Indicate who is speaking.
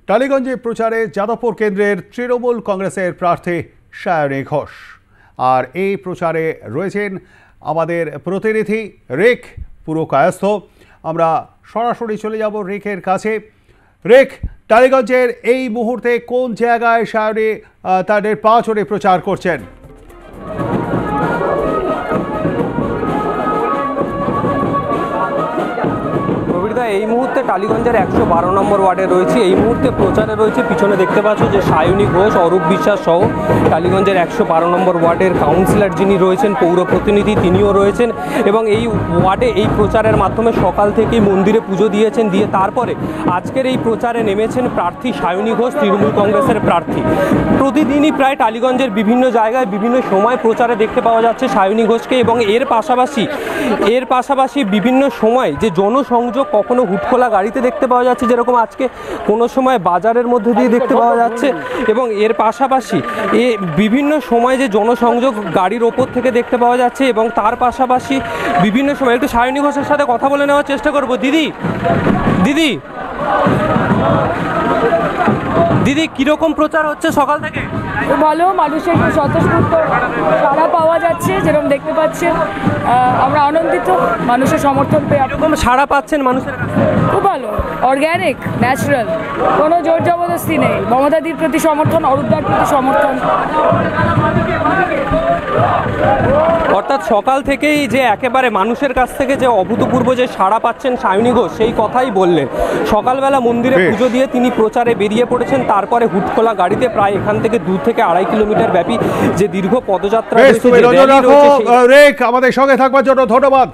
Speaker 1: টালিগঞ্জে প্রচারে যাদবপুর কেন্দ্রের তৃণমূল কংগ্রেসের প্রার্থী সায়নী ঘোষ। আর এই প্রচারে রয়েছেন আমাদের প্রতিনিধি রেখ পুরকায়স্থ। আমরা সরাসরি চলে যাব রেখের কাছে। রেখ, টালিগঞ্জের এই মুহূর্তে কোন জায়গায় সায়নী তাদের পা চড়ে প্রচার করছেন?
Speaker 2: এই মুহূর্তে টালিগঞ্জের 112 নম্বর ওয়ার্ডে রয়েছে। এই মুহূর্তে প্রচারে রয়েছে, পিছনে দেখতে পাচ্ছ যে সায়নী ঘোষ, অরূপ বিশ্বাস সহ টালিগঞ্জের 112 নম্বর ওয়ার্ডের কাউন্সিলর যিনি রয়েছেন, পৌর প্রতিনিধি, তিনিও রয়েছেন। এবং এই ওয়ার্ডে এই প্রচারের মাধ্যমে সকাল থেকেই মন্দিরে পুজো দিয়েছেন, দিয়ে তারপরে আজকের এই প্রচারে নেমেছেন প্রার্থী সায়নী ঘোষ, তৃণমূল কংগ্রেসের প্রার্থী। প্রতিদিনই প্রায় টালিগঞ্জের বিভিন্ন জায়গায় বিভিন্ন সময় প্রচারে দেখতে পাওয়া যাচ্ছে সায়নী ঘোষকে। এবং এর পাশাপাশি বিভিন্ন সময় যে জনসংযোগ, কখনো হুটখোলা গাড়িতে দেখতে পাওয়া যাচ্ছে, যেরকম আজকে কোনো সময় বাজারের মধ্যে দিয়ে দেখতে পাওয়া যাচ্ছে। এবং এর পাশাপাশি বিভিন্ন সময় যে জনসংযোগ গাড়ির ওপর থেকে দেখতে পাওয়া যাচ্ছে। এবং তার পাশাপাশি বিভিন্ন সময় একটু সায়নী ঘোষের সাথে কথা বলে নেওয়ার চেষ্টা করব। দিদি কীরকম প্রচার হচ্ছে সকাল থেকে?
Speaker 3: খুব ভালো, মানুষের স্বতঃস্ফূর্ত সাড়া পাওয়া যাচ্ছে, যেরকম দেখতে পাচ্ছেন। আমরা আনন্দিত মানুষের সমর্থন পেয়ে।
Speaker 2: এরকম সাড়া পাচ্ছেন মানুষের কাছে?
Speaker 3: খুব ভালো, অর্গ্যানিক, ন্যাচারাল, কোনো জোর জবরদস্তি নেই। মমতাদির প্রতি সমর্থন, অরূপদার প্রতি সমর্থন।
Speaker 2: অর্থাৎ সকাল থেকেই যে একেবারে মানুষের কাছ থেকে যে অভূতপূর্ব যে সাড়া পাচ্ছেন সায়নী ঘোষ, সেই কথাই বললেন। সকালবেলা মন্দিরে পুজো দিয়ে তিনি প্রচারে বেরিয়ে পড়েছেন, তারপরে হুটখোলা গাড়িতে প্রায় এখান থেকে 2 থেকে 2.5 কিলোমিটার ব্যাপী যে দীর্ঘ পদযাত্রা
Speaker 1: আমাদের সঙ্গে থাকবার জন্য ধন্যবাদ।